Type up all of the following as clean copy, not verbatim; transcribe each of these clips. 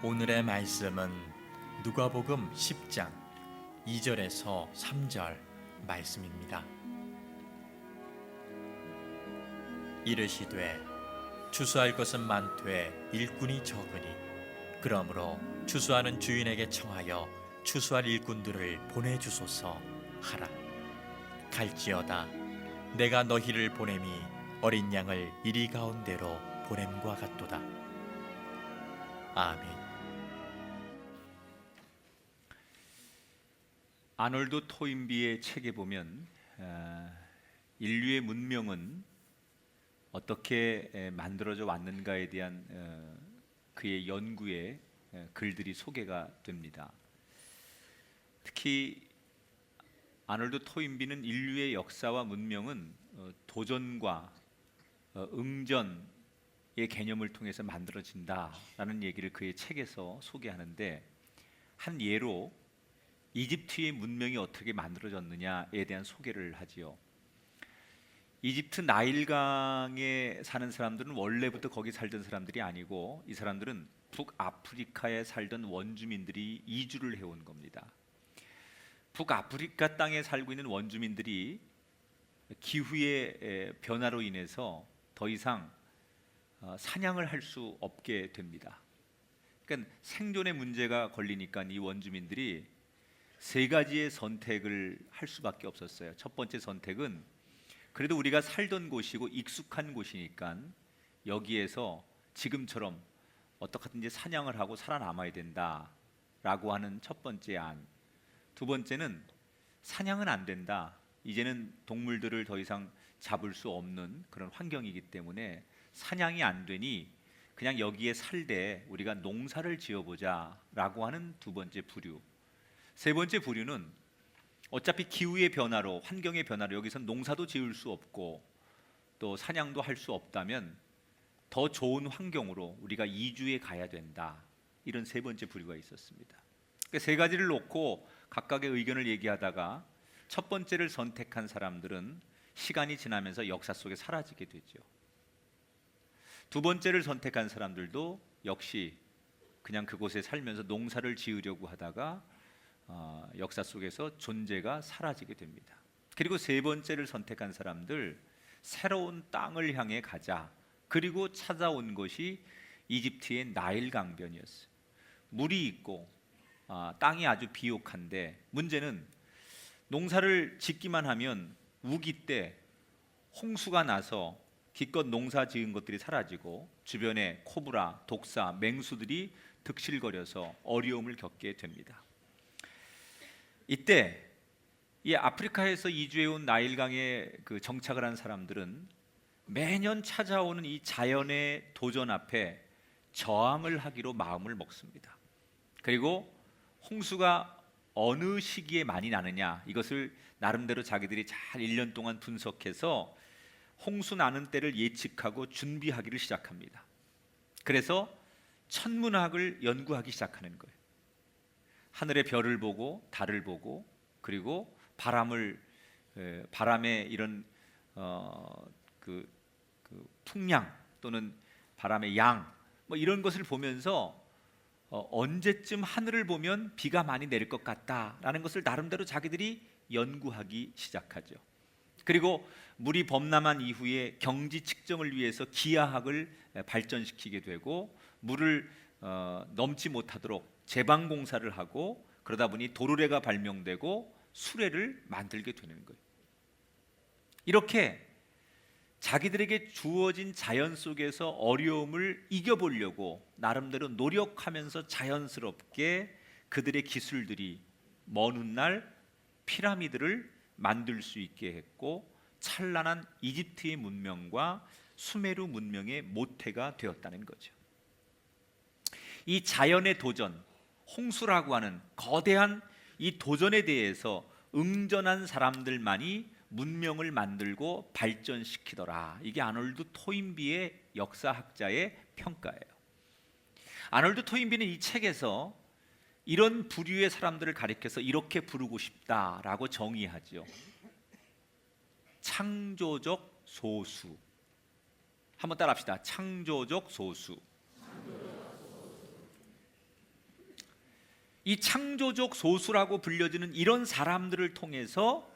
오늘의 말씀은 누가복음 10장 2절에서 3절 말씀입니다. 이르시되 추수할 것은 많되 일꾼이 적으니 그러므로 추수하는 주인에게 청하여 추수할 일꾼들을 보내주소서 하라. 갈지어다 내가 너희를 보냄이 어린 양을 이리 가운데로 보냄과 같도다. 아멘. 아놀드 토인비의 책에 보면 인류의 문명은 어떻게 만들어져 왔는가에 대한 그의 연구의 글들이 소개가 됩니다. 특히 아놀드 토인비는 인류의 역사와 문명은 도전과 응전의 개념을 통해서 만들어진다라는 얘기를 그의 책에서 소개하는데, 한 예로 이집트의 문명이 어떻게 만들어졌느냐에 대한 소개를 하지요. 이집트 나일강에 사는 사람들은 원래부터 거기 살던 사람들이 아니고, 이 사람들은 북아프리카에 살던 원주민들이 이주를 해온 겁니다. 북아프리카 땅에 살고 있는 원주민들이 기후의 변화로 인해서 더 이상 사냥을 할 수 없게 됩니다. 그러니까 생존의 문제가 걸리니까 이 원주민들이 세 가지의 선택을 할 수밖에 없었어요. 첫 번째 선택은, 그래도 우리가 살던 곳이고 익숙한 곳이니까 여기에서 지금처럼 어떻게 하든지 사냥을 하고 살아남아야 된다라고 하는 첫 번째 안. 두 번째는, 사냥은 안 된다. 이제는 동물들을 더 이상 잡을 수 없는 그런 환경이기 때문에 사냥이 안 되니 그냥 여기에 살되 우리가 농사를 지어보자라고 하는 두 번째 부류. 세 번째 부류는, 어차피 기후의 변화로, 환경의 변화로 여기서 농사도 지을 수 없고 또 사냥도 할 수 없다면 더 좋은 환경으로 우리가 이주해 가야 된다. 이런 세 번째 부류가 있었습니다. 그러니까 세 가지를 놓고 각각의 의견을 얘기하다가 첫 번째를 선택한 사람들은 시간이 지나면서 역사 속에 사라지게 되죠. 두 번째를 선택한 사람들도 역시 그냥 그곳에 살면서 농사를 지으려고 하다가 역사 속에서 존재가 사라지게 됩니다. 그리고 세 번째를 선택한 사람들, 새로운 땅을 향해 가자. 그리고 찾아온 것이 이집트의 나일 강변이었어요. 물이 있고 땅이 아주 비옥한데, 문제는 농사를 짓기만 하면 우기 때 홍수가 나서 기껏 농사 지은 것들이 사라지고 주변에 코브라, 독사, 맹수들이 득실거려서 어려움을 겪게 됩니다. 이때 이 아프리카에서 이주해온 나일강에 정착을 한 사람들은 매년 찾아오는 이 자연의 도전 앞에 저항을 하기로 마음을 먹습니다. 그리고 홍수가 어느 시기에 많이 나느냐, 이것을 나름대로 자기들이 잘 1년 동안 분석해서 홍수 나는 때를 예측하고 준비하기를 시작합니다. 그래서 천문학을 연구하기 시작하는 거예요. 하늘의 별을 보고 달을 보고, 그리고 바람의 이런 풍량 또는 바람의 양, 뭐 이런 것을 보면서 언제쯤 하늘을 보면 비가 많이 내릴 것 같다라는 것을 나름대로 자기들이 연구하기 시작하죠. 그리고 물이 범람한 이후에 경지 측정을 위해서 기하학을 발전시키게 되고, 물을 넘지 못하도록 제방 공사를 하고, 그러다 보니 도르래가 발명되고 수레를 만들게 되는 거예요. 이렇게 자기들에게 주어진 자연 속에서 어려움을 이겨보려고 나름대로 노력하면서 자연스럽게 그들의 기술들이 먼 훗날 피라미드를 만들 수 있게 했고, 찬란한 이집트의 문명과 수메르 문명의 모태가 되었다는 거죠. 이 자연의 도전, 홍수라고 하는 거대한 이 도전에 대해서 응전한 사람들만이 문명을 만들고 발전시키더라. 이게 아놀드 토인비의 역사학자의 평가예요. 아놀드 토인비는 이 책에서 이런 부류의 사람들을 가리켜서 이렇게 부르고 싶다라고 정의하지요. 창조적 소수. 한번 따라합시다. 창조적 소수. 이 창조적 소수라고 불려지는 이런 사람들을 통해서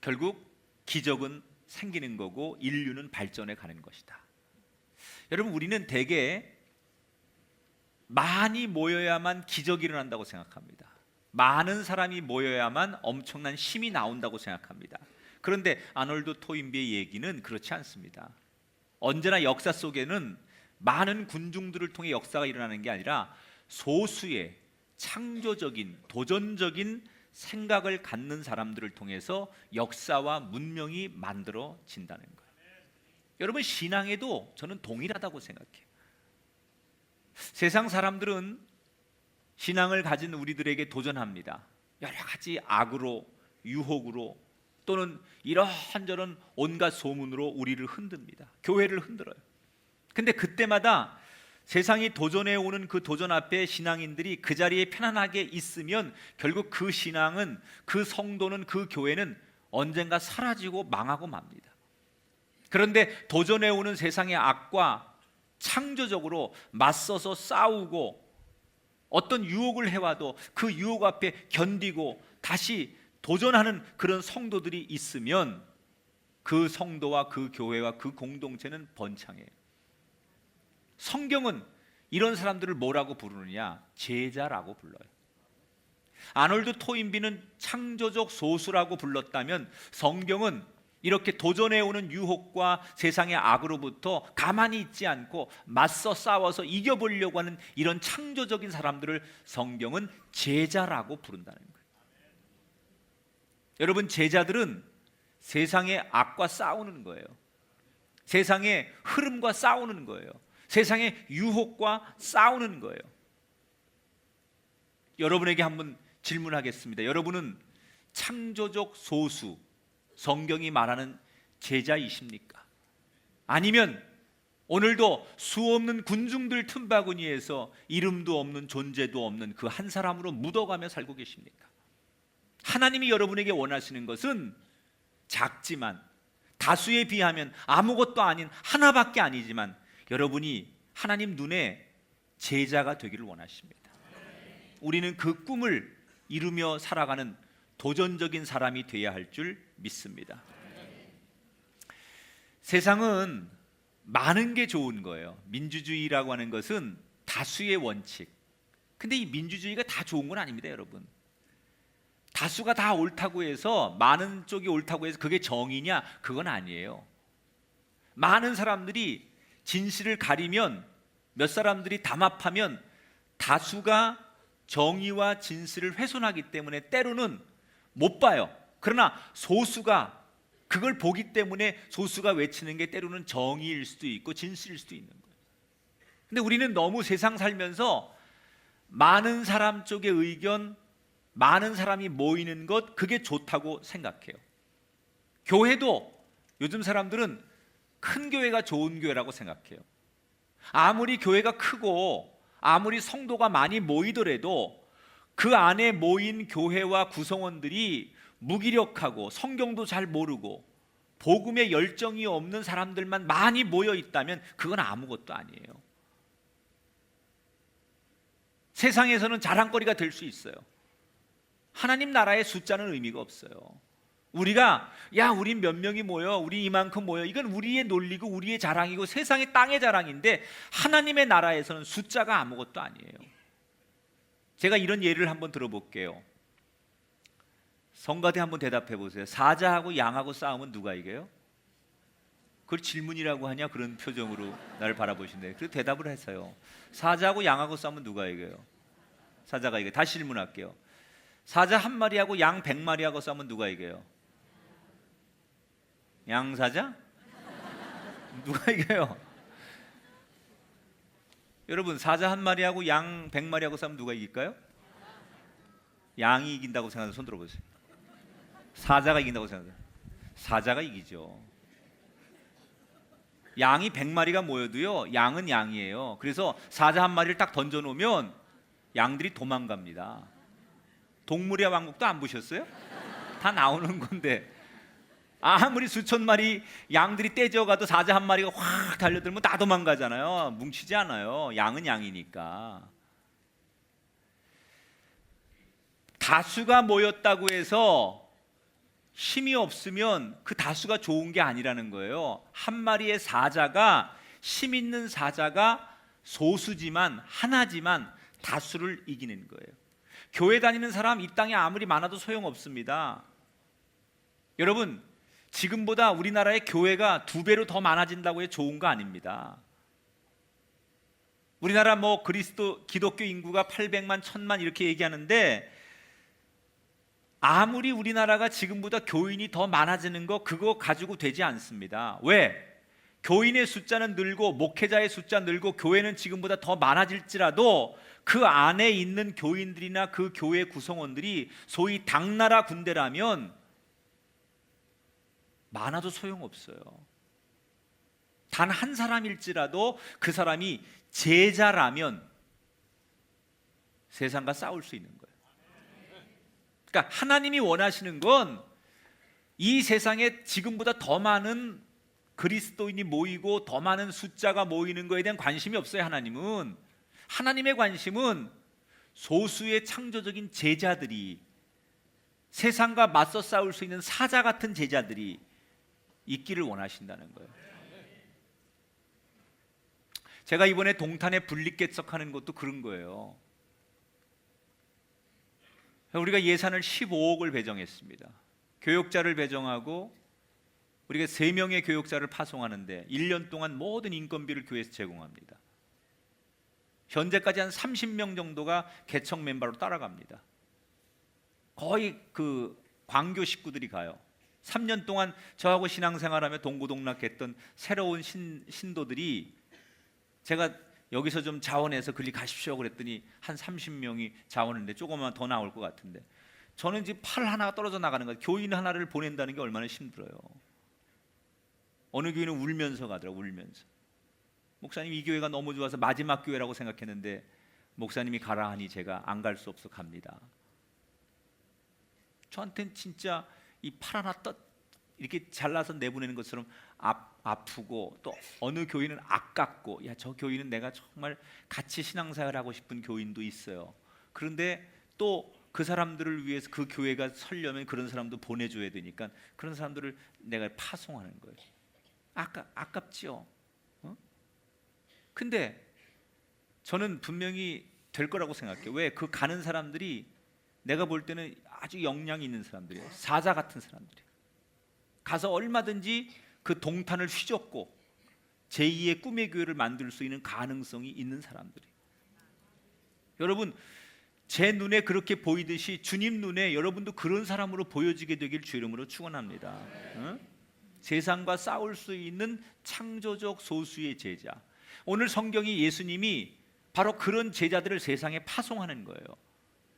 결국 기적은 생기는 거고 인류는 발전해 가는 것이다. 여러분, 우리는 대개 많이 모여야만 기적이 일어난다고 생각합니다. 많은 사람이 모여야만 엄청난 힘이 나온다고 생각합니다. 그런데 아놀드 토인비의 얘기는 그렇지 않습니다. 언제나 역사 속에는 많은 군중들을 통해 역사가 일어나는 게 아니라 소수의 창조적인 도전적인 생각을 갖는 사람들을 통해서 역사와 문명이 만들어진다는 거예요. 여러분, 신앙에도 저는 동일하다고 생각해요. 세상 사람들은 신앙을 가진 우리들에게 도전합니다. 여러 가지 악으로, 유혹으로, 또는 이런저런 온갖 소문으로 우리를 흔듭니다. 교회를 흔들어요. 근데 그때마다 세상이 도전해 오는 그 도전 앞에 신앙인들이 그 자리에 편안하게 있으면 결국 그 신앙은, 그 성도는, 그 교회는 언젠가 사라지고 망하고 맙니다. 그런데 도전해 오는 세상의 악과 창조적으로 맞서서 싸우고 어떤 유혹을 해와도 그 유혹 앞에 견디고 다시 도전하는 그런 성도들이 있으면 그 성도와 그 교회와 그 공동체는 번창해요. 성경은 이런 사람들을 뭐라고 부르느냐? 제자라고 불러요. 아놀드 토인비는 창조적 소수라고 불렀다면 성경은 이렇게 도전해오는 유혹과 세상의 악으로부터 가만히 있지 않고 맞서 싸워서 이겨보려고 하는 이런 창조적인 사람들을 성경은 제자라고 부른다는 거예요. 여러분, 제자들은 세상의 악과 싸우는 거예요. 세상의 흐름과 싸우는 거예요. 세상의 유혹과 싸우는 거예요. 여러분에게 한번 질문하겠습니다. 여러분은 창조적 소수, 성경이 말하는 제자이십니까? 아니면 오늘도 수없는 군중들 틈바구니에서 이름도 없는, 존재도 없는 그 한 사람으로 묻어가며 살고 계십니까? 하나님이 여러분에게 원하시는 것은 작지만, 다수에 비하면 아무것도 아닌 하나밖에 아니지만 여러분이 하나님 눈에 제자가 되기를 원하십니다. 우리는 그 꿈을 이루며 살아가는 도전적인 사람이 되어야 할 줄 믿습니다. 세상은 많은 게 좋은 거예요. 민주주의라고 하는 것은 다수의 원칙. 근데 이 민주주의가 다 좋은 건 아닙니다, 여러분. 다수가 다 옳다고 해서, 많은 쪽이 옳다고 해서 그게 정의냐? 그건 아니에요. 많은 사람들이 진실을 가리면, 몇 사람들이 담합하면 다수가 정의와 진실을 훼손하기 때문에 때로는 못 봐요. 그러나 소수가 그걸 보기 때문에 소수가 외치는 게 때로는 정의일 수도 있고 진실일 수도 있는 거예요. 근데 우리는 너무 세상 살면서 많은 사람 쪽의 의견, 많은 사람이 모이는 것, 그게 좋다고 생각해요. 교회도 요즘 사람들은 큰 교회가 좋은 교회라고 생각해요. 아무리 교회가 크고 아무리 성도가 많이 모이더라도 그 안에 모인 교회와 구성원들이 무기력하고 성경도 잘 모르고 복음에 열정이 없는 사람들만 많이 모여 있다면 그건 아무것도 아니에요. 세상에서는 자랑거리가 될 수 있어요. 하나님 나라의 숫자는 의미가 없어요. 우리가 우린 몇 명이 모여, 우리 이만큼 모여, 이건 우리의 논리고 우리의 자랑이고 세상의 땅의 자랑인데 하나님의 나라에서는 숫자가 아무것도 아니에요. 제가 이런 예를 한번 들어볼게요. 성가대 한번 대답해 보세요. 사자하고 양하고 싸우면 누가 이겨요? 그걸 질문이라고 하냐? 그런 표정으로 나를 바라보시네. 그래서 대답을 했어요. 사자하고 양하고 싸우면 누가 이겨요? 사자가 이겨요. 다시 질문할게요. 사자 한 마리하고 양 100마리하고 싸우면 누가 이겨요? 양사자? 누가 이겨요? 여러분, 사자 한 마리하고 양 100마리하고 싸우면 누가 이길까요? 양이 이긴다고 생각하는 손 들어보세요. 사자가 이긴다고 생각해요. 사자가 이기죠. 양이 100마리가 모여도요, 양은 양이에요. 그래서 사자 한 마리를 딱 던져놓으면 양들이 도망갑니다. 동물의 왕국도 안 보셨어요? 다 나오는 건데 아무리 수천 마리 양들이 떼져가도 사자 한 마리가 확 달려들면 다 도망가잖아요. 뭉치지 않아요. 양은 양이니까. 다수가 모였다고 해서 힘이 없으면 그 다수가 좋은 게 아니라는 거예요. 한 마리의 사자가, 힘 있는 사자가 소수지만, 하나지만 다수를 이기는 거예요. 교회 다니는 사람 이 땅에 아무리 많아도 소용없습니다. 여러분, 지금보다 우리나라의 교회가 2배로 더 많아진다고 해서 좋은 거 아닙니다. 우리나라 기독교 인구가 800만, 1000만 이렇게 얘기하는데 아무리 우리나라가 지금보다 교인이 더 많아지는 거 그거 가지고 되지 않습니다. 왜? 교인의 숫자는 늘고 목회자의 숫자 늘고 교회는 지금보다 더 많아질지라도 그 안에 있는 교인들이나 그 교회 구성원들이 소위 당나라 군대라면 많아도 소용없어요. 단 한 사람일지라도 그 사람이 제자라면 세상과 싸울 수 있는 거예요. 그러니까 하나님이 원하시는 건 이 세상에 지금보다 더 많은 그리스도인이 모이고 더 많은 숫자가 모이는 것에 대한 관심이 없어요. 하나님의 관심은 소수의 창조적인 제자들이, 세상과 맞서 싸울 수 있는 사자 같은 제자들이 있기를 원하신다는 거예요. 제가 이번에 동탄에 분립개척하는 것도 그런 거예요. 우리가 예산을 15억을 배정했습니다. 교역자를 배정하고 우리가 3명의 교역자를 파송하는데 1년 동안 모든 인건비를 교회에서 제공합니다. 현재까지 한 30명 정도가 개척 멤버로 따라갑니다. 거의 그 광교 식구들이 가요. 3년 동안 저하고 신앙생활하며 동고동락했던 새로운 신도들이, 제가 여기서 좀 자원해서 글리 가십시오 그랬더니 한 30명이 자원했는데 조금만 더 나올 것 같은데, 저는 지금 팔 하나가 떨어져 나가는 거예요. 교인 하나를 보낸다는 게 얼마나 힘들어요. 어느 교회는 울면서 가더라고요. 울면서. 목사님, 이 교회가 너무 좋아서 마지막 교회라고 생각했는데 목사님이 가라 하니 제가 안 갈 수 없어 갑니다. 저한테는 진짜 이 팔 하나 이렇게 잘라서 내보내는 것처럼 아프고, 또 어느 교인은 아깝고, 야, 저 교인은 내가 정말 같이 신앙생활 하고 싶은 교인도 있어요. 그런데 또 그 사람들을 위해서 그 교회가 설려면 그런 사람도 보내줘야 되니까 그런 사람들을 내가 파송하는 거예요. 아깝지요. 근데 저는 분명히 될 거라고 생각해요. 왜? 그 가는 사람들이 내가 볼 때는 아주 역량이 있는 사람들이에요. 사자 같은 사람들이에요. 가서 얼마든지 그 동탄을 휘젓고 제2의 꿈의 교회를 만들 수 있는 가능성이 있는 사람들이에요. 여러분, 제 눈에 그렇게 보이듯이 주님 눈에 여러분도 그런 사람으로 보여지게 되길 주 이름으로 축원합니다. 세상과 싸울 수 있는 창조적 소수의 제자. 오늘 성경이 예수님이 바로 그런 제자들을 세상에 파송하는 거예요.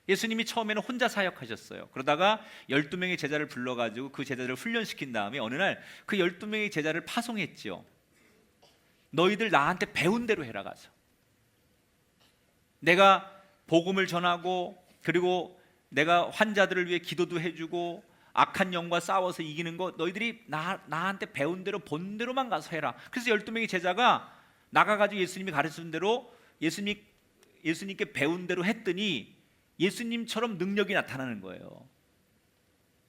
예수님이 처음에는 혼자 사역하셨어요. 그러다가 12명의 제자를 불러가지고 그 제자들을 훈련시킨 다음에 어느 날 그 12명의 제자를 파송했지요. 너희들 나한테 배운 대로 해라 가서. 내가 복음을 전하고, 그리고 내가 환자들을 위해 기도도 해주고, 악한 영과 싸워서 이기는 거 너희들이 나한테 배운 대로 본 대로만 가서 해라. 그래서 12명의 제자가 나가가지고 예수님이 가르친 대로 예수님께 배운 대로 했더니 예수님처럼 능력이 나타나는 거예요.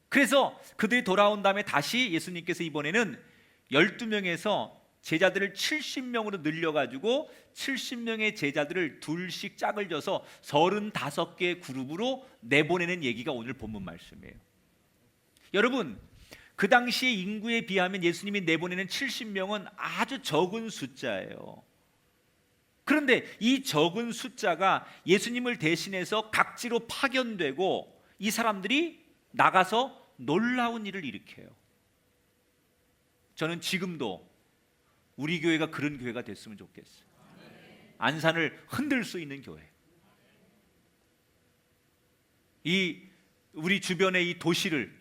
그래서 그들이 돌아온 다음에 다시 예수님께서 이번에는 12명에서 제자들을 70명으로 늘려가지고 70명의 제자들을 둘씩 짝을 져서 35개의 그룹으로 내보내는 얘기가 오늘 본문 말씀이에요. 여러분, 그 당시의 인구에 비하면 예수님이 내보내는 70명은 아주 적은 숫자예요. 그런데 이 적은 숫자가 예수님을 대신해서 각지로 파견되고 이 사람들이 나가서 놀라운 일을 일으켜요. 저는 지금도 우리 교회가 그런 교회가 됐으면 좋겠어요. 안산을 흔들 수 있는 교회. 우리 주변의 이 도시를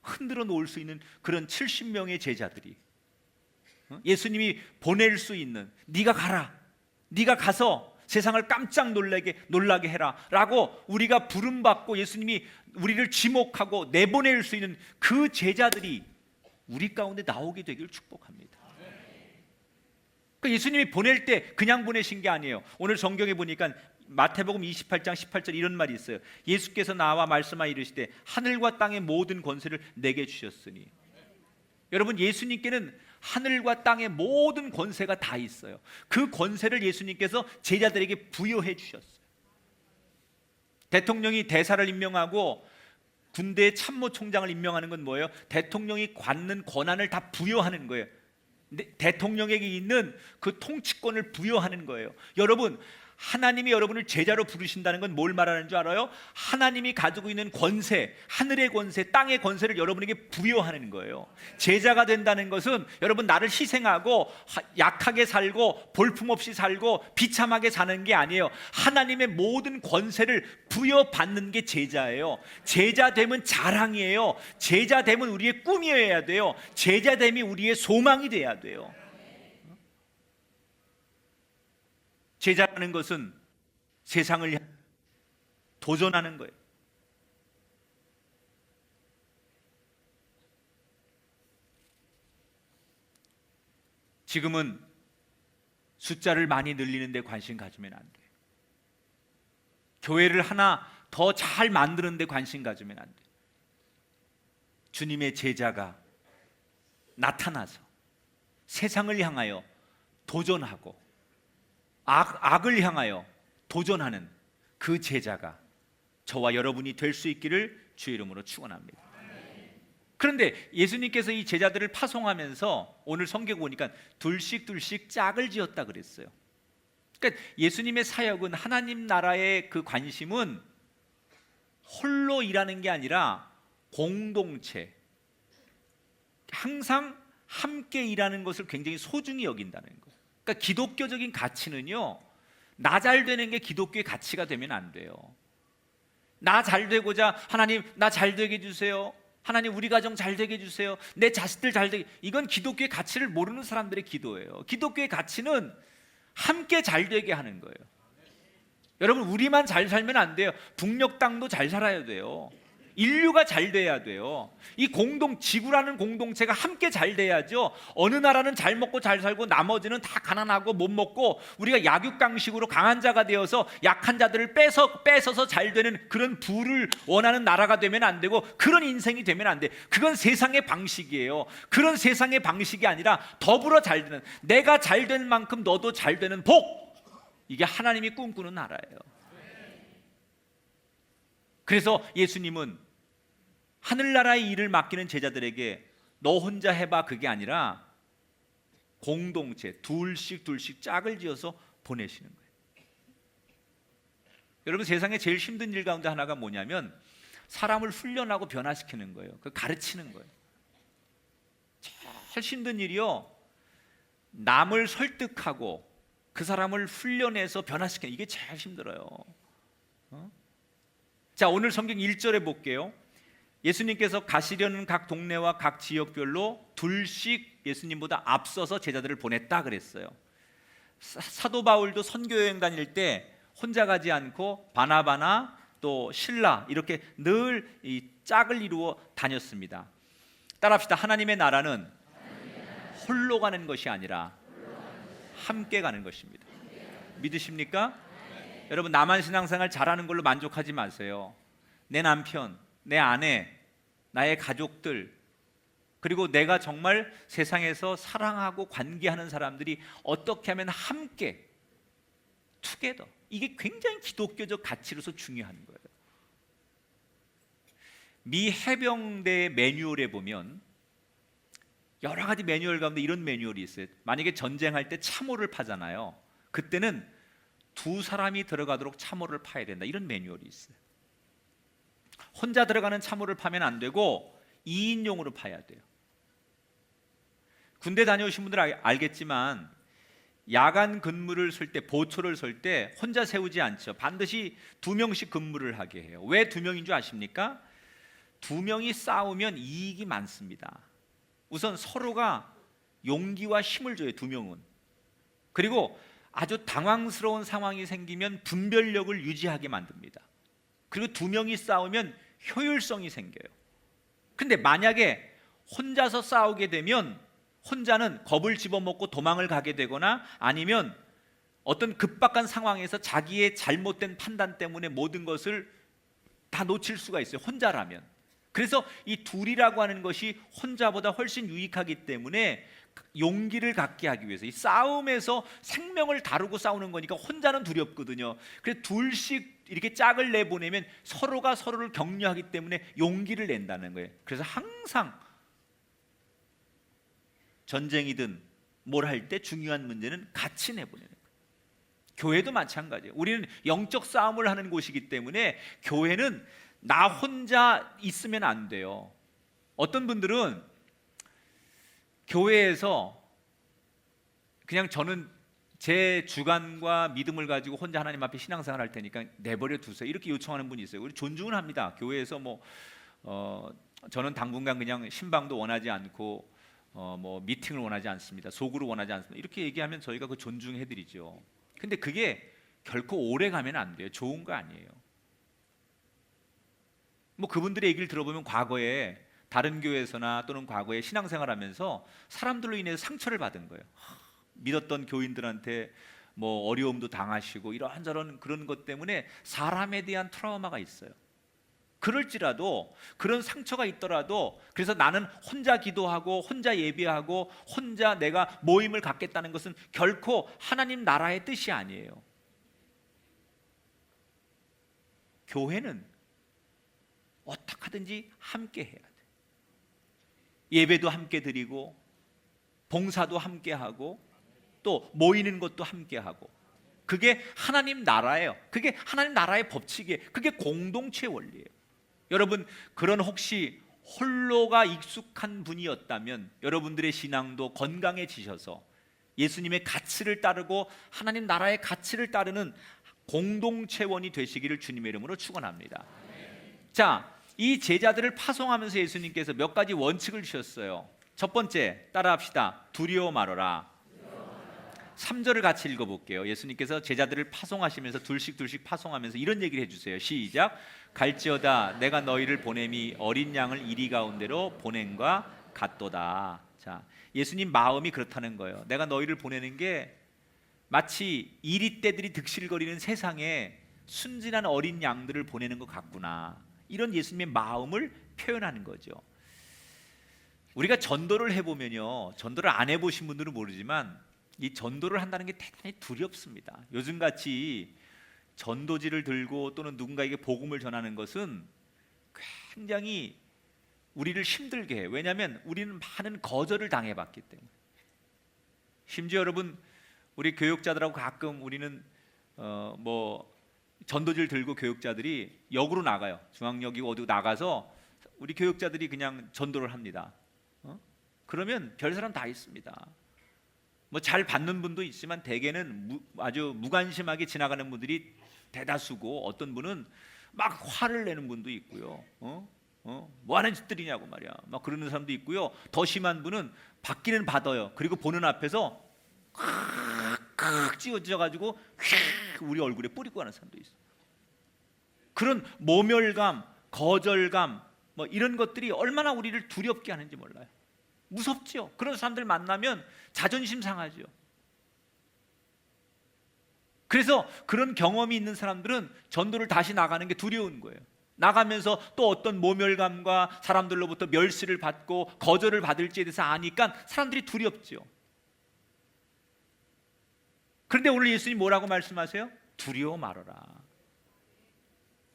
흔들어 놓을 수 있는 그런 70명의 제자들이, 예수님이 보낼 수 있는, 네가 가라, 네가 가서 세상을 깜짝 놀라게 해라라고 우리가 부름받고 예수님이 우리를 지목하고 내보낼 수 있는 그 제자들이 우리 가운데 나오게 되기를 축복합니다. 그러니까 예수님이 보낼 때 그냥 보내신 게 아니에요. 오늘 성경에 보니까 마태복음 28장 18절 이런 말이 있어요. 예수께서 나와 말씀하여 이르시되 하늘과 땅의 모든 권세를 내게 주셨으니. 여러분, 예수님께는 하늘과 땅의 모든 권세가 다 있어요. 그 권세를 예수님께서 제자들에게 부여해 주셨어요. 대통령이 대사를 임명하고 군대의 참모총장을 임명하는 건 뭐예요? 대통령이 갖는 권한을 다 부여하는 거예요. 대통령에게 있는 그 통치권을 부여하는 거예요. 여러분, 하나님이 여러분을 제자로 부르신다는 건 뭘 말하는 줄 알아요? 하나님이 가지고 있는 권세, 하늘의 권세, 땅의 권세를 여러분에게 부여하는 거예요. 제자가 된다는 것은 여러분 나를 희생하고 약하게 살고 볼품없이 살고 비참하게 사는 게 아니에요. 하나님의 모든 권세를 부여받는 게 제자예요. 제자됨은 자랑이에요. 제자됨은 우리의 꿈이어야 돼요. 제자됨이 우리의 소망이 돼야 돼요. 제자라는 것은 세상을 도전하는 거예요. 지금은 숫자를 많이 늘리는 데 관심 가지면 안 돼요. 교회를 하나 더 잘 만드는 데 관심 가지면 안 돼요. 주님의 제자가 나타나서 세상을 향하여 도전하고 악을 향하여 도전하는 그 제자가 저와 여러분이 될 수 있기를 주의 이름으로 축원합니다. 그런데 예수님께서 이 제자들을 파송하면서 오늘 성경 보니까 둘씩 짝을 지었다 그랬어요. 그러니까 예수님의 사역은, 하나님 나라의 그 관심은 홀로 일하는 게 아니라 공동체, 항상 함께 일하는 것을 굉장히 소중히 여긴다는 거예요. 그러니까 기독교적인 가치는요, 나 잘 되는 게 기독교의 가치가 되면 안 돼요. 나 잘 되고자 하나님 나 잘 되게 해주세요. 하나님 우리 가정 잘 되게 해주세요. 내 자식들 잘 되게. 이건 기독교의 가치를 모르는 사람들의 기도예요. 기독교의 가치는 함께 잘 되게 하는 거예요. 여러분, 우리만 잘 살면 안 돼요. 북녘 땅도 잘 살아야 돼요. 인류가 잘 돼야 돼요. 이 지구라는 공동체가 함께 잘 돼야죠. 어느 나라는 잘 먹고 잘 살고 나머지는 다 가난하고 못 먹고 우리가 약육강식으로 강한 자가 되어서 약한 자들을 뺏어서 잘 되는 그런 부를 원하는 나라가 되면 안 되고, 그런 인생이 되면 안 돼. 그건 세상의 방식이에요. 그런 세상의 방식이 아니라 더불어 잘 되는, 내가 잘 되는 만큼 너도 잘 되는 복, 이게 하나님이 꿈꾸는 나라예요. 그래서 예수님은 하늘나라의 일을 맡기는 제자들에게 너 혼자 해봐, 그게 아니라 공동체, 둘씩 짝을 지어서 보내시는 거예요. 여러분, 세상에 제일 힘든 일 가운데 하나가 뭐냐면 사람을 훈련하고 변화시키는 거예요. 그 가르치는 거예요. 제일 힘든 일이요, 남을 설득하고 그 사람을 훈련해서 변화시키는, 이게 제일 힘들어요. 자, 오늘 성경 1절에 볼게요. 예수님께서 가시려는 각 동네와 각 지역별로 둘씩 예수님보다 앞서서 제자들을 보냈다 그랬어요. 사도 바울도 선교 여행 다닐 때 혼자 가지 않고 바나바나 또 실라 이렇게 늘 이 짝을 이루어 다녔습니다. 따라합시다. 하나님의 나라는 홀로 가는 것이 아니라 함께 가는 것입니다. 믿으십니까? 여러분, 나만 신앙생활 잘하는 걸로 만족하지 마세요. 내 남편, 내 아내, 나의 가족들, 그리고 내가 정말 세상에서 사랑하고 관계하는 사람들이 어떻게 하면 함께, 투게더, 이게 굉장히 기독교적 가치로서 중요한 거예요. 미 해병대 매뉴얼에 보면 여러 가지 매뉴얼 가운데 이런 매뉴얼이 있어요. 만약에 전쟁할 때 참호를 파잖아요. 그때는 두 사람이 들어가도록 참호를 파야 된다, 이런 매뉴얼이 있어요. 혼자 들어가는 참호를 파면 안 되고 2인용으로 파야 돼요. 군대 다녀오신 분들 알겠지만 야간 근무를 쓸 때, 보초를 설 때 혼자 세우지 않죠. 반드시 2명씩 근무를 하게 해요. 왜 2명인 줄 아십니까? 2명이 싸우면 이익이 많습니다. 우선 서로가 용기와 힘을 줘요, 2명은. 그리고 아주 당황스러운 상황이 생기면 분별력을 유지하게 만듭니다. 그리고 두 명이 싸우면 효율성이 생겨요. 근데 만약에 혼자서 싸우게 되면 혼자는 겁을 집어먹고 도망을 가게 되거나 아니면 어떤 급박한 상황에서 자기의 잘못된 판단 때문에 모든 것을 다 놓칠 수가 있어요. 혼자라면. 그래서 이 둘이라고 하는 것이 혼자보다 훨씬 유익하기 때문에 용기를 갖게 하기 위해서 이 싸움에서 생명을 다루고 싸우는 거니까 혼자는 두렵거든요. 그래서 둘씩 이렇게 짝을 내보내면 서로가 서로를 격려하기 때문에 용기를 낸다는 거예요. 그래서 항상 전쟁이든 뭘 할 때 중요한 문제는 같이 내보내는 거예요. 교회도 마찬가지예요. 우리는 영적 싸움을 하는 곳이기 때문에 교회는 나 혼자 있으면 안 돼요. 어떤 분들은 교회에서 그냥 저는 제 주관과 믿음을 가지고 혼자 하나님 앞에 신앙생활 할 테니까 내버려 두세요, 이렇게 요청하는 분이 있어요. 우리 존중은 합니다. 교회에서 저는 당분간 그냥 신방도 원하지 않고 미팅을 원하지 않습니다, 소그룹 원하지 않습니다, 이렇게 얘기하면 저희가 그 존중해드리죠. 근데 그게 결코 오래 가면 안 돼요. 좋은 거 아니에요. 그분들의 얘기를 들어보면 과거에 다른 교회에서나 또는 과거에 신앙생활하면서 사람들로 인해서 상처를 받은 거예요. 믿었던 교인들한테 어려움도 당하시고 이런저런 그런 것 때문에 사람에 대한 트라우마가 있어요. 그럴지라도 그런 상처가 있더라도 그래서 나는 혼자 기도하고 혼자 예배하고 혼자 내가 모임을 갖겠다는 것은 결코 하나님 나라의 뜻이 아니에요. 교회는 어떻게 하든지 함께 해야 돼. 예배도 함께 드리고 봉사도 함께 하고 또 모이는 것도 함께 하고, 그게 하나님 나라예요. 그게 하나님 나라의 법칙이에요. 그게 공동체 원리예요. 여러분, 그런 혹시 홀로가 익숙한 분이었다면 여러분들의 신앙도 건강해지셔서 예수님의 가치를 따르고 하나님 나라의 가치를 따르는 공동체원이 되시기를 주님의 이름으로 축원합니다. 자, 이 제자들을 파송하면서 예수님께서 몇 가지 원칙을 주셨어요. 첫 번째, 따라합시다. 두려워 말어라. 3절을 같이 읽어볼게요. 예수님께서 제자들을 파송하시면서 둘씩 파송하면서 이런 얘기를 해주세요. 시작. 갈지어다 내가 너희를 보냄이 어린 양을 이리 가운데로 보냄과 같도다. 자, 예수님 마음이 그렇다는 거예요. 내가 너희를 보내는 게 마치 이리떼들이 득실거리는 세상에 순진한 어린 양들을 보내는 것 같구나. 이런 예수님의 마음을 표현하는 거죠. 우리가 전도를 해보면요, 전도를 안 해보신 분들은 모르지만 이 전도를 한다는 게 대단히 두렵습니다. 요즘같이 전도지를 들고 또는 누군가에게 복음을 전하는 것은 굉장히 우리를 힘들게 해요. 왜냐하면 우리는 많은 거절을 당해봤기 때문에. 심지어 여러분, 우리 교육자들하고 가끔 우리는 전도지를 들고 교육자들이 역으로 나가요. 중앙역이고 어디고 나가서 우리 교육자들이 그냥 전도를 합니다. 그러면 별 사람 다 있습니다. 잘 받는 분도 있지만 대개는 아주 무관심하게 지나가는 분들이 대다수고, 어떤 분은 막 화를 내는 분도 있고요. 뭐 하는 짓들이냐고 말이야, 막 그러는 사람도 있고요. 더 심한 분은 받기는 받아요. 그리고 보는 앞에서 칵 찌어져가지고 우리 얼굴에 뿌리고 가는 사람도 있어요. 그런 모멸감, 거절감, 이런 것들이 얼마나 우리를 두렵게 하는지 몰라요. 무섭죠. 그런 사람들 만나면 자존심 상하죠. 그래서 그런 경험이 있는 사람들은 전도를 다시 나가는 게 두려운 거예요. 나가면서 또 어떤 모멸감과 사람들로부터 멸시를 받고 거절을 받을지에 대해서 아니까 사람들이 두렵죠. 그런데 오늘 예수님 뭐라고 말씀하세요? 두려워 말아라.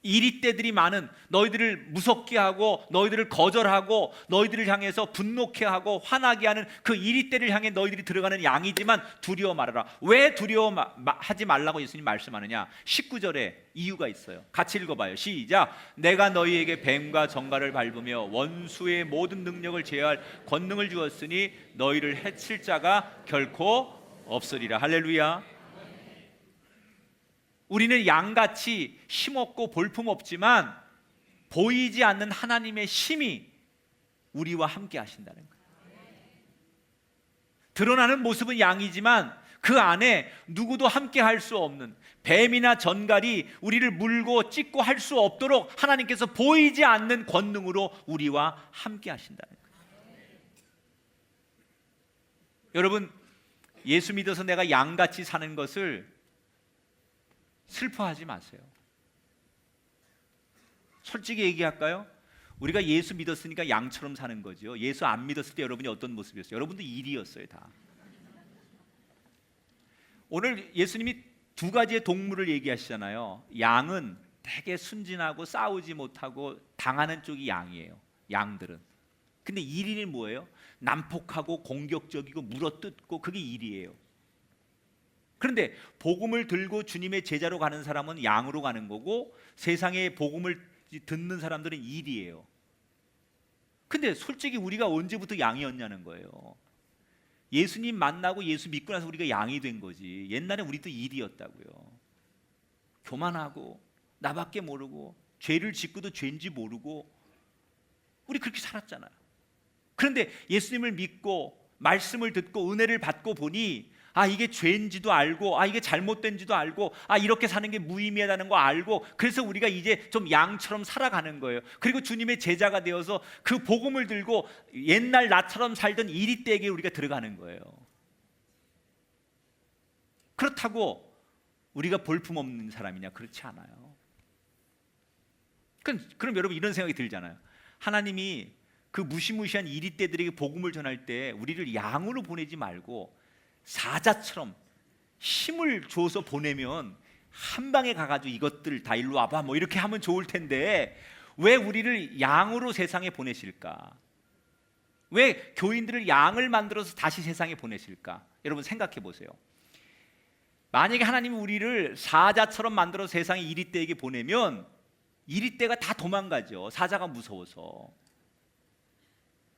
이리떼들이 많은, 너희들을 무섭게 하고 너희들을 거절하고 너희들을 향해서 분노케 하고 화나게 하는 그 이리떼를 향해 너희들이 들어가는 양이지만 두려워 말아라. 왜 두려워하지 말라고 예수님 말씀하느냐? 19절에 이유가 있어요. 같이 읽어봐요. 시작. 내가 너희에게 뱀과 정갈을 밟으며 원수의 모든 능력을 제어할 권능을 주었으니 너희를 해칠 자가 결코 없으리라. 할렐루야. 우리는 양같이 힘없고 볼품없지만 보이지 않는 하나님의 힘이 우리와 함께 하신다는 거예요. 드러나는 모습은 양이지만 그 안에 누구도 함께 할 수 없는, 뱀이나 전갈이 우리를 물고 찢고 할 수 없도록 하나님께서 보이지 않는 권능으로 우리와 함께 하신다는 거예요. 여러분, 예수 믿어서 내가 양같이 사는 것을 슬퍼하지 마세요. 솔직히 얘기할까요? 우리가 예수 믿었으니까 양처럼 사는 거죠. 예수 안 믿었을 때 여러분이 어떤 모습이었어요? 여러분도 일이었어요, 다. 오늘 예수님이 두 가지의 동물을 얘기하시잖아요. 양은 되게 순진하고 싸우지 못하고 당하는 쪽이 양이에요. 양들은. 근데 일인은 뭐예요? 난폭하고 공격적이고 물어뜯고, 그게 일이에요. 그런데 복음을 들고 주님의 제자로 가는 사람은 양으로 가는 거고, 세상에 복음을 듣는 사람들은 일이에요. 근데 솔직히 우리가 언제부터 양이었냐는 거예요. 예수님 만나고 예수 믿고 나서 우리가 양이 된 거지. 옛날에 우리도 일이었다고요. 교만하고 나밖에 모르고 죄를 짓고도 죄인지 모르고 우리 그렇게 살았잖아요. 그런데 예수님을 믿고 말씀을 듣고 은혜를 받고 보니, 아, 이게 죄인지도 알고, 아, 이게 잘못된지도 알고, 아, 이렇게 사는 게 무의미하다는 거 알고, 그래서 우리가 이제 좀 양처럼 살아가는 거예요. 그리고 주님의 제자가 되어서 그 복음을 들고 옛날 나처럼 살던 이리떼에게 우리가 들어가는 거예요. 그렇다고 우리가 볼품없는 사람이냐? 그렇지 않아요. 그럼 여러분 이런 생각이 들잖아요. 하나님이 그 무시무시한 이리떼들에게 복음을 전할 때 우리를 양으로 보내지 말고 사자처럼 힘을 줘서 보내면 한 방에 가가지고 이것들 다 일로 와봐 뭐 이렇게 하면 좋을 텐데, 왜 우리를 양으로 세상에 보내실까? 왜 교인들을 양을 만들어서 다시 세상에 보내실까? 여러분 생각해 보세요. 만약에 하나님이 우리를 사자처럼 만들어 세상에 이리떼에게 보내면 이리떼가 다 도망가죠. 사자가 무서워서.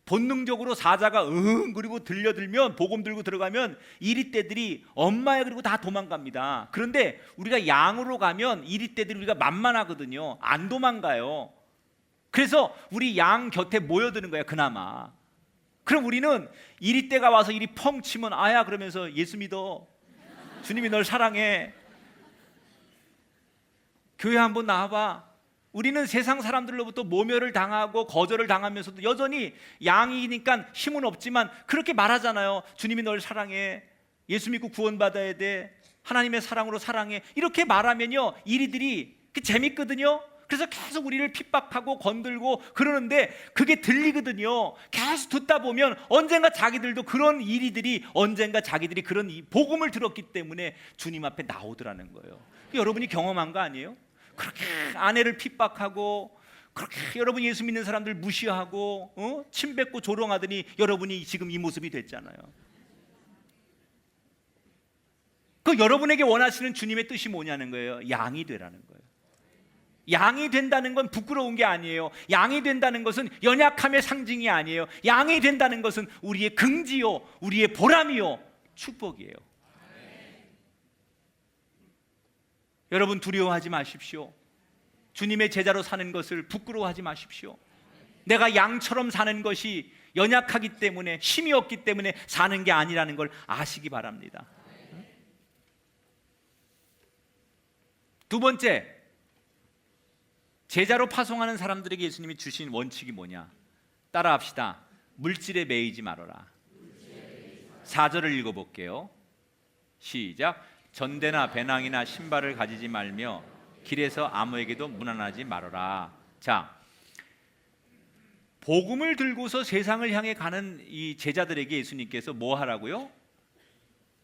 본능적으로 사자가 그리고 들려들면, 복음 들고 들어가면 이리떼들이 엄마야 그리고 다 도망갑니다. 그런데 우리가 양으로 가면 이리떼들이 우리가 만만하거든요. 안 도망가요. 그래서 우리 양 곁에 모여드는 거야, 그나마. 그럼 우리는 이리떼가 와서 이리 펑 치면, 아야 그러면서 예수 믿어, 주님이 널 사랑해, 교회 한번 나와봐. 우리는 세상 사람들로부터 모멸을 당하고 거절을 당하면서도 여전히 양이니까 힘은 없지만 그렇게 말하잖아요. 주님이 널 사랑해, 예수 믿고 구원받아야 돼, 하나님의 사랑으로 사랑해, 이렇게 말하면요 이리들이 재밌거든요. 그래서 계속 우리를 핍박하고 건들고 그러는데 그게 들리거든요. 계속 듣다 보면 언젠가 자기들도 그런 이리들이, 언젠가 자기들이 그런 복음을 들었기 때문에 주님 앞에 나오더라는 거예요. 여러분이 경험한 거 아니에요? 그렇게 아내를 핍박하고, 그렇게 여러분 예수 믿는 사람들 무시하고 침 뱉고 조롱하더니 여러분이 지금 이 모습이 됐잖아요. 그 여러분에게 원하시는 주님의 뜻이 뭐냐는 거예요. 양이 되라는 거예요. 양이 된다는 건 부끄러운 게 아니에요. 양이 된다는 것은 연약함의 상징이 아니에요. 양이 된다는 것은 우리의 긍지요, 우리의 보람이요, 축복이에요. 여러분 두려워하지 마십시오. 주님의 제자로 사는 것을 부끄러워하지 마십시오. 내가 양처럼 사는 것이 연약하기 때문에, 힘이 없기 때문에 사는 게 아니라는 걸 아시기 바랍니다. 두 번째, 제자로 파송하는 사람들에게 예수님이 주신 원칙이 뭐냐? 따라합시다. 물질에 매이지 말아라. 4절을 읽어볼게요. 시작. 전대나 배낭이나 신발을 가지지 말며 길에서 아무에게도 문안하지 말아라. 자, 복음을 들고서 세상을 향해 가는 이 제자들에게 예수님께서 뭐 하라고요?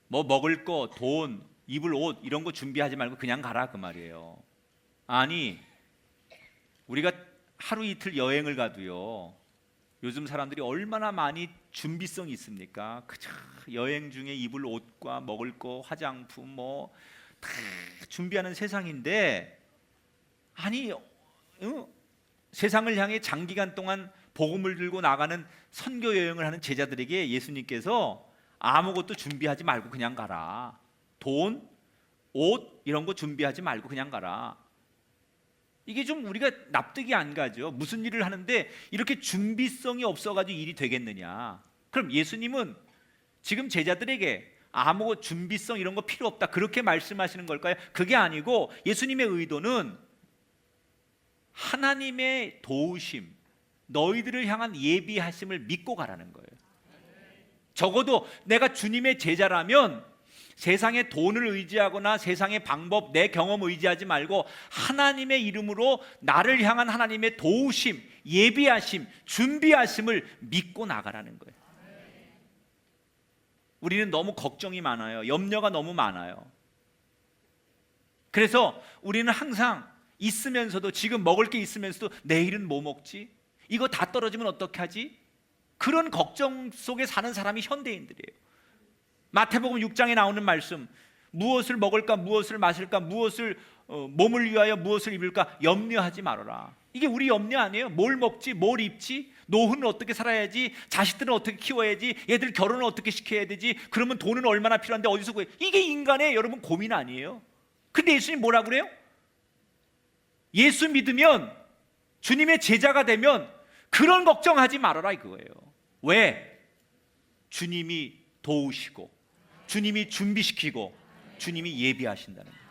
뭐 먹을 거, 돈, 입을 옷 이런 거 준비하지 말고 그냥 가라 그 말이에요. 아니, 우리가 하루 이틀 여행을 가도요, 요즘 사람들이 얼마나 많이 준비성이 있습니까? 그저 여행 중에 입을 옷과 먹을 거, 화장품 뭐 다 준비하는 세상인데, 아니 세상을 향해 장기간 동안 복음을 들고 나가는 선교 여행을 하는 제자들에게 예수님께서 아무것도 준비하지 말고 그냥 가라. 돈, 옷 이런 거 준비하지 말고 그냥 가라. 이게 좀 우리가 납득이 안 가죠. 무슨 일을 하는데 이렇게 준비성이 없어가지고 일이 되겠느냐. 그럼 예수님은 지금 제자들에게 아무 준비성 이런 거 필요 없다, 그렇게 말씀하시는 걸까요? 그게 아니고 예수님의 의도는 하나님의 도우심, 너희들을 향한 예비하심을 믿고 가라는 거예요. 적어도 내가 주님의 제자라면 세상의 돈을 의지하거나 세상의 방법, 내 경험 의지하지 말고 하나님의 이름으로 나를 향한 하나님의 도우심, 예비하심, 준비하심을 믿고 나가라는 거예요. 우리는 너무 걱정이 많아요. 염려가 너무 많아요. 그래서 우리는 항상 있으면서도, 지금 먹을 게 있으면서도 내일은 뭐 먹지? 이거 다 떨어지면 어떻게 하지? 그런 걱정 속에 사는 사람이 현대인들이에요. 마태복음 6장에 나오는 말씀, 무엇을 먹을까, 무엇을 마실까, 무엇을 몸을 위하여 무엇을 입을까 염려하지 말아라. 이게 우리 염려 아니에요? 뭘 먹지, 뭘 입지, 노후는 어떻게 살아야지, 자식들은 어떻게 키워야지, 얘들 결혼은 어떻게 시켜야 되지, 그러면 돈은 얼마나 필요한데 어디서 구해? 이게 인간의 여러분 고민 아니에요? 근데 예수님 뭐라 그래요? 예수 믿으면, 주님의 제자가 되면 그런 걱정하지 말아라 이거예요. 왜? 주님이 도우시고, 주님이 준비시키고, 주님이 예비하신다는 거예요.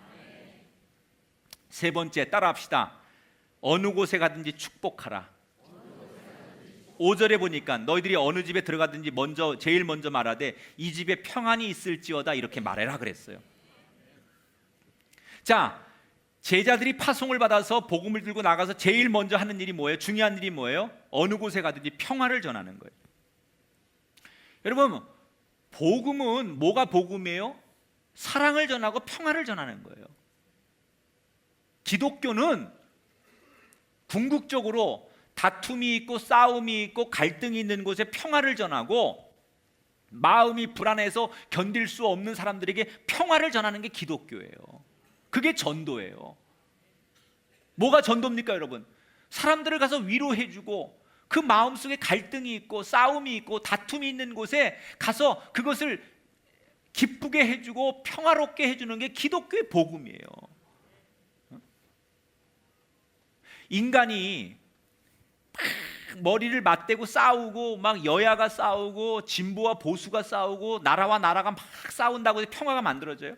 세 번째, 따라합시다. 어느 곳에 가든지 축복하라. 5절에 보니까 너희들이 어느 집에 들어가든지 제일 먼저 말하되 이 집에 평안이 있을지어다 이렇게 말해라 그랬어요. 자, 제자들이 파송을 받아서 복음을 들고 나가서 제일 먼저 하는 일이 뭐예요? 중요한 일이 뭐예요? 어느 곳에 가든지 평화를 전하는 거예요. 여러분, 복음은 뭐가 복음이에요? 사랑을 전하고 평화를 전하는 거예요. 기독교는 궁극적으로 다툼이 있고 싸움이 있고 갈등이 있는 곳에 평화를 전하고, 마음이 불안해서 견딜 수 없는 사람들에게 평화를 전하는 게 기독교예요. 그게 전도예요. 뭐가 전도입니까 여러분? 사람들을 가서 위로해주고, 그 마음속에 갈등이 있고 싸움이 있고 다툼이 있는 곳에 가서 그것을 기쁘게 해주고 평화롭게 해주는 게 기독교의 복음이에요. 인간이 막 머리를 맞대고 싸우고, 막 여야가 싸우고 진보와 보수가 싸우고 나라와 나라가 막 싸운다고 해서 평화가 만들어져요?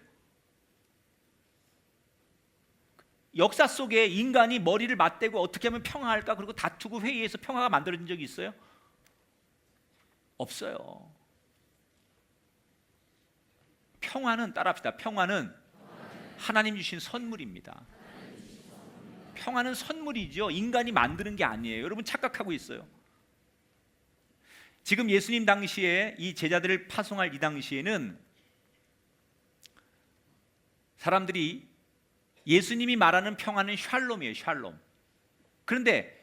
역사 속에 인간이 머리를 맞대고 어떻게 하면 평화할까, 그리고 다투고 회의해서 평화가 만들어진 적이 있어요? 없어요. 평화는, 따라합시다, 평화는 하나님 주신 선물입니다. 평화는 선물이죠. 인간이 만드는 게 아니에요. 여러분 착각하고 있어요. 지금 예수님 당시에 이 제자들을 파송할 이 당시에는 사람들이 예수님이 말하는 평화는 샬롬이에요. 샬롬. 그런데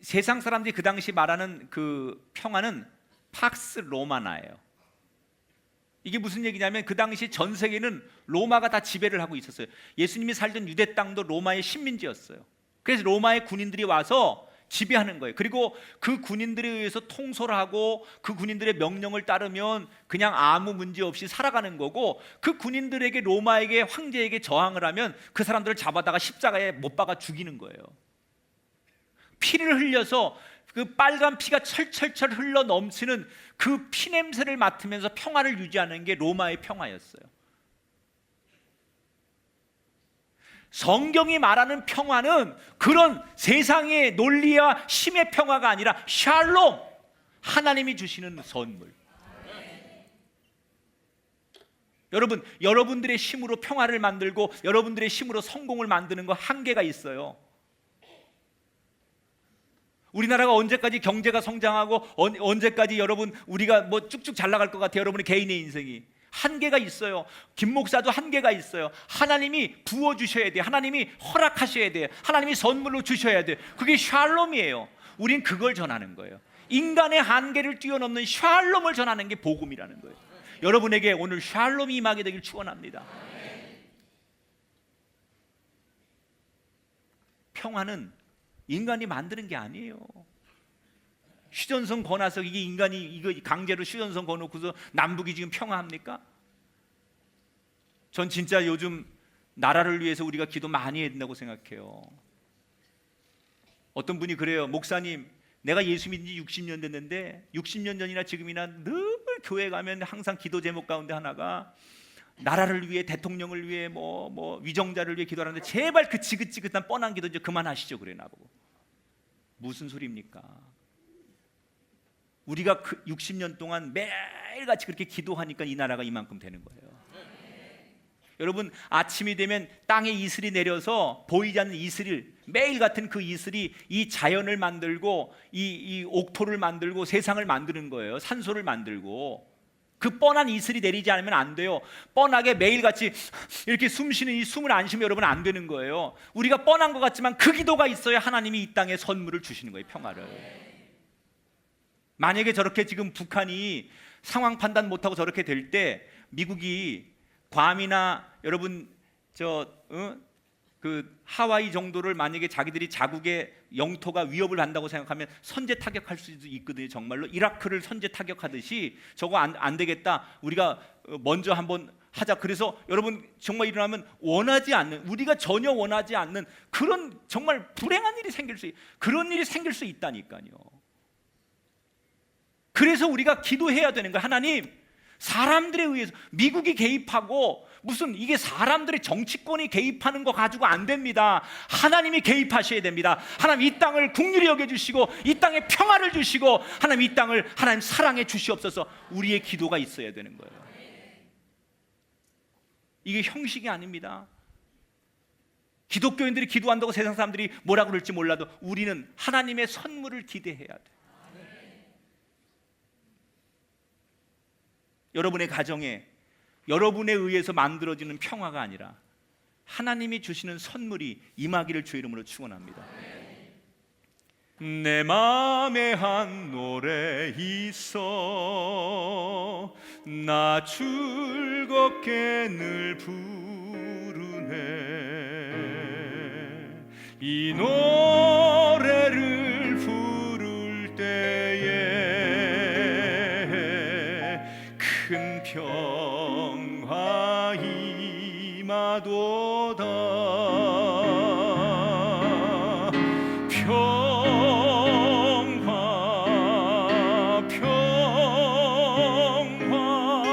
세상 사람들이 그 당시 말하는 그 평화는 팍스 로마나예요. 이게 무슨 얘기냐면 그 당시 전 세계는 로마가 다 지배를 하고 있었어요. 예수님이 살던 유대 땅도 로마의 식민지였어요. 그래서 로마의 군인들이 와서 지배하는 거예요. 그리고 그 군인들에 의해서 통솔하고 그 군인들의 명령을 따르면 그냥 아무 문제 없이 살아가는 거고, 그 군인들에게, 로마에게, 황제에게 저항을 하면 그 사람들을 잡아다가 십자가에 못 박아 죽이는 거예요. 피를 흘려서 그 빨간 피가 철철철 흘러 넘치는 그 피 냄새를 맡으면서 평화를 유지하는 게 로마의 평화였어요. 성경이 말하는 평화는 그런 세상의 논리와 힘의 평화가 아니라 샬롬, 하나님이 주시는 선물. 여러분, 여러분들의 힘으로 평화를 만들고 여러분들의 힘으로 성공을 만드는 거 한계가 있어요. 우리나라가 언제까지 경제가 성장하고 언제까지 여러분 우리가 뭐 쭉쭉 잘 나갈 것 같아요? 여러분의 개인의 인생이 한계가 있어요. 김 목사도 한계가 있어요. 하나님이 부어주셔야 돼요. 하나님이 허락하셔야 돼요. 하나님이 선물로 주셔야 돼요. 그게 샬롬이에요. 우린 그걸 전하는 거예요. 인간의 한계를 뛰어넘는 샬롬을 전하는 게 복음이라는 거예요. 여러분에게 오늘 샬롬이 임하게 되길 축원합니다. 평화는 인간이 만드는 게 아니에요. 휴전선 거나서 이게 인간이 이거 강제로 휴전선 거놓고서 남북이 지금 평화합니까? 전 진짜 요즘 나라를 위해서 우리가 기도 많이 해야 된다고 생각해요. 어떤 분이 그래요. 목사님, 내가 예수 믿은 지 60년 됐는데 60년 전이나 지금이나 늘 교회 가면 항상 기도 제목 가운데 하나가 나라를 위해, 대통령을 위해, 뭐 위정자를 위해 기도하는데 제발 그 지긋지긋한 뻔한 기도 이제 그만하시죠 그래 나보고. 무슨 소리입니까? 우리가 그 60년 동안 매일같이 그렇게 기도하니까 이 나라가 이만큼 되는 거예요. 여러분, 아침이 되면 땅에 이슬이 내려서 보이지 않는 이슬이, 매일 같은 그 이슬이 이 자연을 만들고 이 옥토를 만들고 세상을 만드는 거예요. 산소를 만들고. 그 뻔한 이슬이 내리지 않으면 안 돼요. 뻔하게 매일같이 이렇게 숨 쉬는 이 숨을 안 쉬면 여러분 안 되는 거예요. 우리가 뻔한 것 같지만 그 기도가 있어야 하나님이 이 땅에 선물을 주시는 거예요. 평화를. 만약에 저렇게 지금 북한이 상황 판단 못하고 저렇게 될 때 미국이 괌이나 여러분 그 하와이 정도를 만약에 자기들이 자국의 영토가 위협을 한다고 생각하면 선제 타격할 수도 있거든요. 정말로 이라크를 선제 타격하듯이 저거 안 되겠다. 우리가 먼저 한번 하자. 그래서 여러분 정말 일어나면 원하지 않는, 우리가 전혀 원하지 않는 그런 정말 불행한 일이 생길 수, 그런 일이 생길 수 있다니까요. 그래서 우리가 기도해야 되는 거예요. 하나님, 사람들에 의해서 미국이 개입하고 무슨 이게 사람들의 정치권이 개입하는 거 가지고 안 됩니다. 하나님이 개입하셔야 됩니다. 하나님 이 땅을 긍휼히 여겨주시고 이 땅에 평화를 주시고 하나님 이 땅을 하나님 사랑해 주시옵소서. 우리의 기도가 있어야 되는 거예요. 이게 형식이 아닙니다. 기독교인들이 기도한다고 세상 사람들이 뭐라 그럴지 몰라도 우리는 하나님의 선물을 기대해야 돼요. 여러분의 가정에 여러분에 의해서 만들어지는 평화가 아니라 하나님이 주시는 선물이 임하기를 주의 이름으로 축원합니다. 내 마음에 한 노래 있어 나 즐겁게 늘 부르네. 이 노래를 부를 때에 큰 평화 임하도다. 평화 평화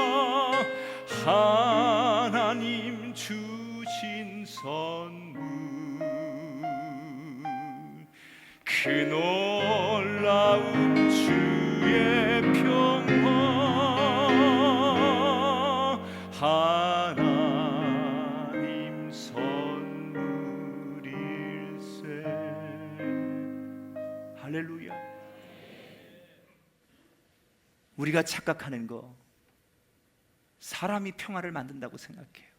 하나님 주신 선물 그 놀라운 주의 평화 하나님 선물일세. 할렐루야. 우리가 착각하는 거 사람이 평화를 만든다고 생각해요.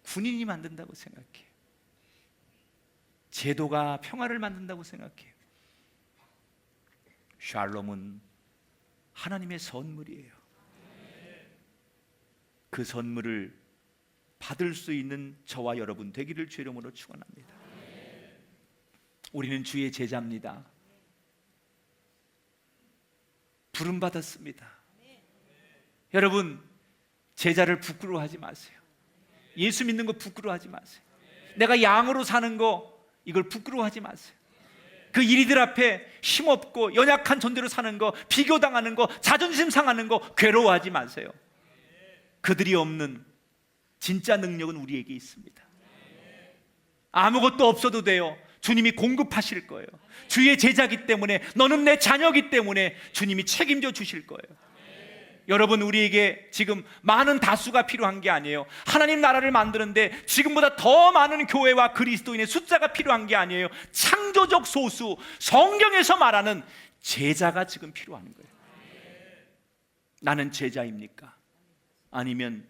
군인이 만든다고 생각해요. 제도가 평화를 만든다고 생각해요. 샬롬은 하나님의 선물이에요. 그 선물을 받을 수 있는 저와 여러분 되기를 주의 이름으로 축원합니다. 우리는 주의 제자입니다. 부름 받았습니다. 여러분, 제자를 부끄러워하지 마세요. 예수 믿는 거 부끄러워하지 마세요. 내가 양으로 사는 거 이걸 부끄러워하지 마세요. 그 이리들 앞에 힘없고 연약한 존재로 사는 거, 비교당하는 거, 자존심 상하는 거 괴로워하지 마세요. 그들이 없는 진짜 능력은 우리에게 있습니다. 아무것도 없어도 돼요. 주님이 공급하실 거예요. 주의 제자기 때문에, 너는 내 자녀기 때문에 주님이 책임져 주실 거예요. 여러분, 우리에게 지금 많은 다수가 필요한 게 아니에요. 하나님 나라를 만드는데 지금보다 더 많은 교회와 그리스도인의 숫자가 필요한 게 아니에요. 창조적 소수, 성경에서 말하는 제자가 지금 필요한 거예요. 나는 제자입니까? 아니면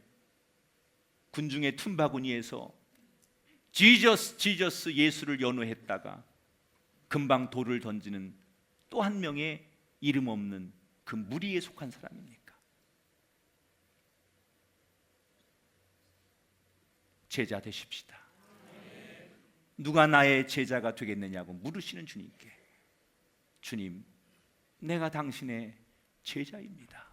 군중의 툼바구니에서 지저스 예수를 연호했다가 금방 돌을 던지는 또 한 명의 이름 없는 그 무리에 속한 사람입니까? 제자 되십시다. 누가 나의 제자가 되겠느냐고 물으시는 주님께, 주님, 내가 당신의 제자입니다.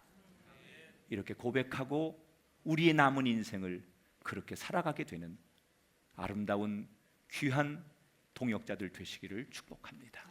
이렇게 고백하고 우리의 남은 인생을 그렇게 살아가게 되는 아름다운 귀한 동역자들 되시기를 축복합니다.